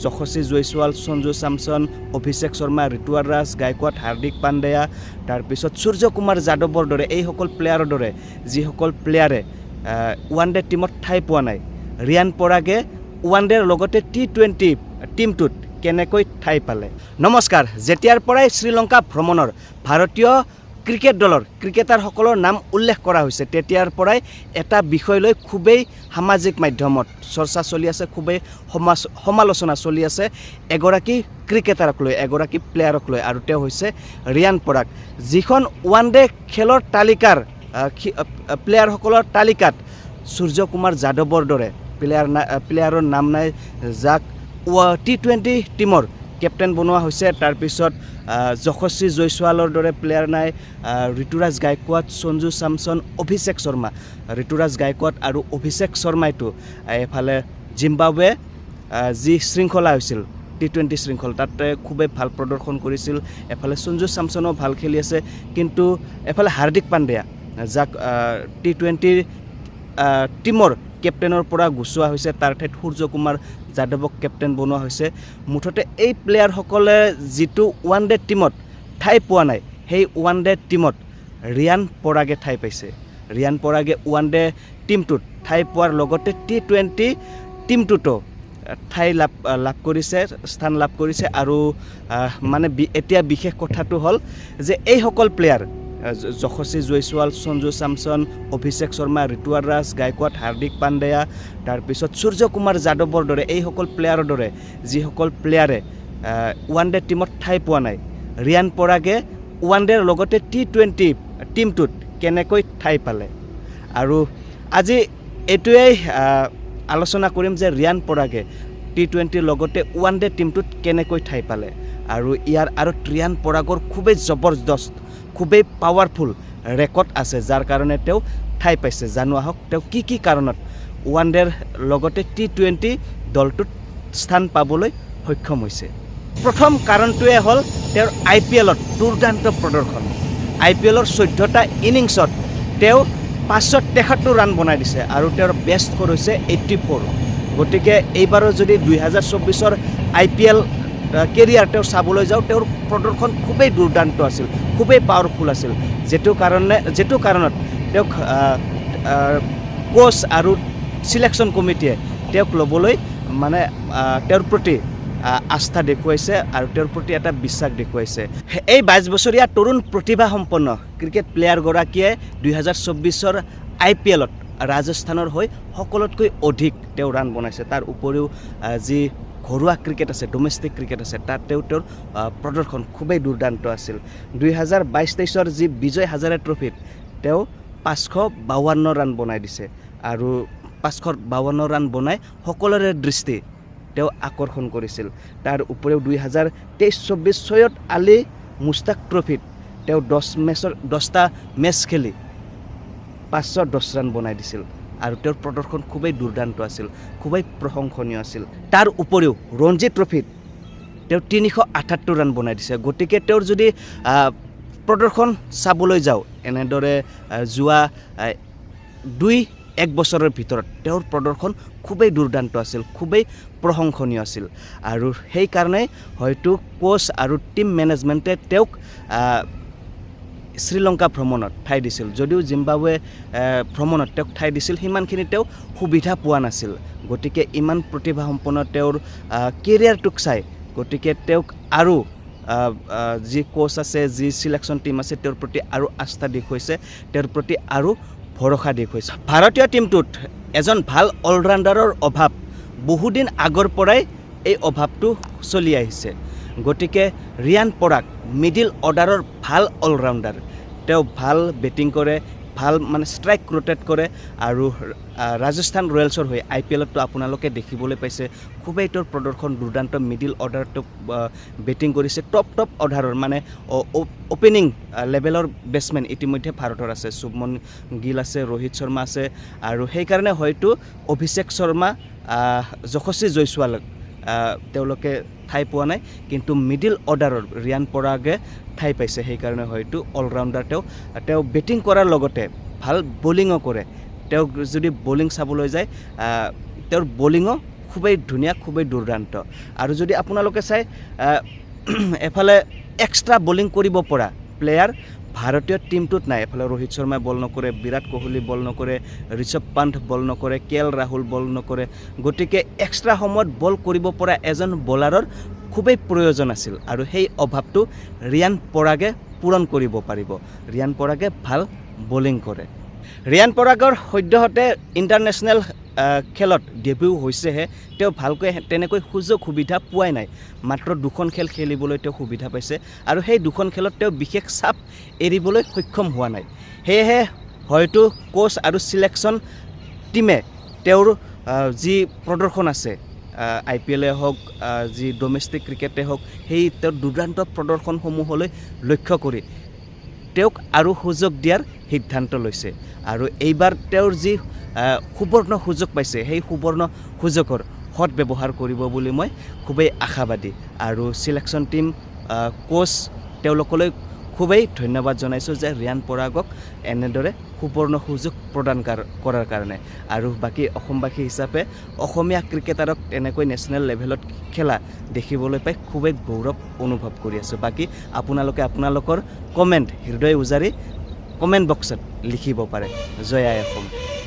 যশস্বী Jaiswal, Sanju Samson, অভিষেক শৰ্মা, ঋতুৰাজ দাস, গায়কোৱাড, হাৰ্দিক পাণ্ডেয়া, তাৰপিছত সূৰ্যকুমাৰ যাদৱৰ দৰে এইসকল প্লেয়াৰৰ দৰে যিসকল প্লেয়াৰে ওৱান ডে টিমত ঠাই পোৱা নাই, ৰিয়ান পৰাগে ওৱান ডেৰ লগতে T20 টিমটোত কেনেকৈ ঠাই পালে। নমস্কাৰ। যেতিয়াৰ পৰাই শ্ৰীলংকা ভ্ৰমণৰ ভাৰতীয় ক্ৰিকেট দলৰ ক্ৰিকেটাৰসকলৰ নাম উল্লেখ কৰা হৈছে তেতিয়াৰ পৰাই এটা বিষয় লৈ খুবেই সামাজিক মাধ্যমত চৰ্চা চলি আছে, খুবেই সমালোচনা চলি আছে এগৰাকী ক্ৰিকেটাৰক লৈ, এগৰাকী প্লেয়াৰক লৈ, আৰু তেওঁ হৈছে ৰিয়ান পৰাগ, যিখন ওৱান ডে খেলৰ তালিকাৰ প্লেয়াৰসকলৰ তালিকাত সূৰ্যকুমাৰ যাদৱৰ দৰে প্লেয়াৰৰ নাম নাই, যাক T20 টিমৰ কেপ্টেইন বনোৱা হৈছে। তাৰপিছত যশস্বী জয়ছোৱালৰ দৰে প্লেয়াৰ নাই, ঋতুৰাজ গায়কোৱাড, সঞ্জু স্যামসন, অভিষেক শৰ্মা। ঋতুৰাজ গায়কোৱাড আৰু অভিষেক শৰ্মাইতো এফালে জিম্বাবৱে যি শৃংখলা হৈছিল T20 শৃংখলা, তাতে খুবেই ভাল প্ৰদৰ্শন কৰিছিল। এফালে সঞ্জু স্যামসনো ভাল খেলি আছে, কিন্তু এফালে হাৰ্দিক পাণ্ডেয়া, যাক T20 টিমৰ কেপ্টেইনৰ পৰা গুচোৱা হৈছে, তাৰ ঠাইত সূৰ্যকুমাৰ যাদৱক কেপ্টেইন বনোৱা হৈছে। মুঠতে এই প্লেয়াৰসকলে যিটো ওৱান ডে টিমত ঠাই পোৱা নাই, সেই ওৱান ডে টিমত ৰিয়ান পৰাগে ঠাই পাইছে। ৰিয়ান পৰাগে ওৱান ডে টিমটোত ঠাই পোৱাৰ লগতে T20 টিমটোতো ঠাই লাভ কৰিছে, স্থান লাভ কৰিছে। আৰু মানে এতিয়া বিশেষ কথাটো হ'ল যে এইসকল প্লেয়াৰ যশস্বী জয়ছোৱাল, সঞ্জু স্যামসন, অভিষেক শৰ্মা, ঋতুৰাজ দাস, গায়কোৱাড, হাৰ্দিক পাণ্ডেয়া, তাৰপিছত সূৰ্যকুমাৰ যাদৱৰ দৰে এইসকল প্লেয়াৰৰ দৰে যিসকল প্লেয়াৰে ওৱান ডে টিমত ঠাই পোৱা নাই, ৰিয়ান পৰাগে ওৱান ডেৰ লগতে T20 টিমটোত কেনেকৈ ঠাই পালে। আৰু আজি এইটোৱেই আলোচনা কৰিম যে ৰিয়ান পৰাগে T20 লগতে ওৱান ডে টিমটোত কেনেকৈ ঠাই পালে। আৰু ইয়াৰ আৰু ৰিয়ান পৰাগৰ খুবেই জবৰদস্ত, খুবেই পাৱাৰফুল ৰেকৰ্ড আছে, যাৰ কাৰণে তেওঁ ঠাই পাইছে। জানো আহক তেওঁ কি কাৰণত ওৱান ডেৰ লগতে T20 দলটোত স্থান পাবলৈ সক্ষম হৈছে। প্ৰথম কাৰণটোৱে হ'ল তেওঁৰ IPLত দুৰ্দান্ত প্ৰদৰ্শন। IPLৰ 14টা ইনিংছত তেওঁ 573 ৰান বনাই দিছে আৰু তেওঁৰ বেষ্ট স্ক'ৰ হৈছে 84। গতিকে এইবাৰৰ যদি 2024ৰ IPL কেৰিয়াৰ তেওঁ চাবলৈ যাওঁ, তেওঁৰ প্ৰদৰ্শন খুবেই দুৰ্দান্ত আছিল, খুবেই পাৱাৰফুল আছিল, যিটো কাৰণত তেওঁক কোচ আৰু চিলেকশ্যন কমিটিয়ে তেওঁক ল'বলৈ মানে তেওঁৰ প্ৰতি আস্থা দেখুৱাইছে আৰু তেওঁৰ প্ৰতি এটা বিশ্বাস দেখুৱাইছে। এই 22 বছৰীয়া তৰুণ প্ৰতিভাসম্পন্ন ক্ৰিকেট প্লেয়াৰগৰাকীয়ে 2024ৰ IPLত ৰাজস্থানৰ হৈ সকলোতকৈ অধিক তেওঁ ৰান বনাইছে। তাৰ উপৰিও যি ঘৰুৱা ক্ৰিকেট আছে, ডমেষ্টিক ক্ৰিকেট আছে, তাত তেওঁৰ প্ৰদৰ্শন খুবেই দুৰ্দান্ত আছিল। 2022-23ৰ যি বিজয় হাজাৰে ট্ৰফিত তেওঁ 552 ৰান বনাই দিছে আৰু 552 ৰান বনাই সকলোৰে দৃষ্টি তেওঁ আকৰ্ষণ কৰিছিল। তাৰ উপৰিও 2023-24 ছৈয়দ আলী মুস্তাক ট্ৰফিত তেওঁ 10টা মেচ খেলি 510 ৰান বনাই দিছিল আৰু তেওঁৰ প্ৰদৰ্শন খুবেই দুৰ্দান্ত আছিল, খুবেই প্ৰশংসনীয় আছিল। তাৰ উপৰিও ৰঞ্জী ট্ৰফিত তেওঁ 378 ৰান বনাই দিছে। গতিকে তেওঁৰ যদি প্ৰদৰ্শন চাবলৈ যাওঁ, এনেদৰে যোৱা 2-1 বছৰৰ ভিতৰত তেওঁৰ প্ৰদৰ্শন খুবেই দুৰ্দান্ত আছিল, খুবেই প্ৰশংসনীয় আছিল। আৰু সেইকাৰণে হয়তো কোচ আৰু টিম মেনেজমেণ্টে তেওঁক শ্ৰীলংকা ভ্ৰমণত ঠাই দিছিল। যদিও জিম্বাবৱে ভ্ৰমণত তেওঁক ঠাই দিছিল, সিমানখিনি তেওঁ সুবিধা পোৱা নাছিল। গতিকে ইমান প্ৰতিভাসম্পন্ন তেওঁৰ কেৰিয়াৰটোক চাই গতিকে তেওঁক আৰু যি কোচ আছে, যি চিলেকশ্যন টিম আছে, তেওঁৰ প্ৰতি আৰু আস্থা দেখুৱাইছে, তেওঁৰ প্ৰতি আৰু ভৰসা দেখুৱাইছে। ভাৰতীয় টিমটোত এজন ভাল অলৰাউণ্ডাৰৰ অভাৱ বহুদিন আগৰ পৰাই এই অভাৱটো চলি আহিছে। গতিকে ৰিয়ান পৰাগ মিডিল অৰ্ডাৰৰ ভাল অলৰাউণ্ডাৰ। তেওঁ ভাল বেটিং কৰে, ভাল মানে ষ্ট্ৰাইক ৰোটেট কৰে আৰু ৰাজস্থান ৰয়েলছৰ হৈ IPLতো আপোনালোকে দেখিবলৈ পাইছে খুবেই তেওঁৰ প্ৰদৰ্শন দুৰ্দান্ত। মিডিল অৰ্ডাৰটো বেটিং কৰিছে, টপ অৰ্ডাৰৰ মানে অপেনিং লেভেলৰ বেটছমেন ইতিমধ্যে ভাৰতৰ আছে। শুভমন গিল আছে, ৰোহিত শৰ্মা আছে, আৰু সেইকাৰণে হয়তো অভিষেক শৰ্মা, যশস্বী জয়ছোৱালক তেওঁলোকে ঠাই পোৱা নাই, কিন্তু মিডিল অৰ্ডাৰৰ ৰিয়ান পৰাগে ঠাই পাইছে। সেইকাৰণে হয়তো অলৰাউণ্ডাৰ তেওঁ বেটিং কৰাৰ লগতে ভাল বলিঙো কৰে। তেওঁক যদি বলিং চাবলৈ যায়, তেওঁৰ বলিঙো খুবেই ধুনীয়া খুবেই দুৰ্দান্ত আৰু যদি আপোনালোকে চাই এফালে এক্সট্ৰা বলিং কৰিব পৰা প্লেয়াৰ ভাৰতীয় টিমটোত নাই এফালে ৰোহিত শৰ্মাই বল নকৰে বিৰাট কোহলি বল নকৰে ঋষভ পন্থ বল নকৰে কে এল ৰাহুল বল নকৰে গতিকে এক্সট্ৰা সময়ত বল কৰিব পৰা এজন বলাৰৰ খুবেই প্ৰয়োজন আছিল আৰু সেই অভাৱটো ৰিয়ান পৰাগে পূৰণ কৰিব পাৰিব ৰিয়ান পৰাগে ভাল বলিং কৰে ৰিয়ান পৰাগৰ সদ্যহতে ইণ্টাৰনেশ্যনেল খেলত ডেবিউ হৈছেহে তেওঁ ভালকৈ তেনেকৈ সুযোগ সুবিধা পোৱাই নাই মাত্ৰ দুখন খেল খেলিবলৈ তেওঁ সুবিধা পাইছে আৰু সেই দুখন খেলত তেওঁ বিশেষ চাপ এৰিবলৈ সক্ষম হোৱা নাই সেয়েহে হয়তো কোচ আৰু সিলেকশ্যন টিমে তেওঁৰ যি প্ৰদৰ্শন আছে IPL হওক যি ডমেষ্টিক ক্ৰিকেটে হওক সেই তেওঁৰ দুৰ্দান্ত প্ৰদৰ্শনসমূহলৈ লক্ষ্য কৰি তেওঁক আৰু সুযোগ দিয়াৰ সিদ্ধান্ত লৈছে আৰু এইবাৰ তেওঁৰ যি সুবৰ্ণ সুযোগ পাইছে সেই সুবৰ্ণ সুযোগৰ সৎ ব্যৱহাৰ কৰিব বুলি মই খুবেই আশাবাদী আৰু সিলেকশ্যন টিম কোচ তেওঁলোকলৈ খুবেই ধন্যবাদ জনাইছোঁ যে ৰিয়ান পৰাগক এনেদৰে সুবৰ্ণ সুযোগ প্ৰদান কৰাৰ কাৰণে আৰু বাকী অসমবাসী হিচাপে অসমীয়া ক্ৰিকেটাৰক তেনেকৈ নেশ্যনেল লেভেলত খেলা দেখিবলৈ পাই খুবেই গৌৰৱ অনুভৱ কৰি আছোঁ বাকী আপোনালোকে আপোনালোকৰ কমেণ্ট হৃদয় উজাৰি কমেণ্ট বক্সত লিখিব পাৰে জয় আই অসম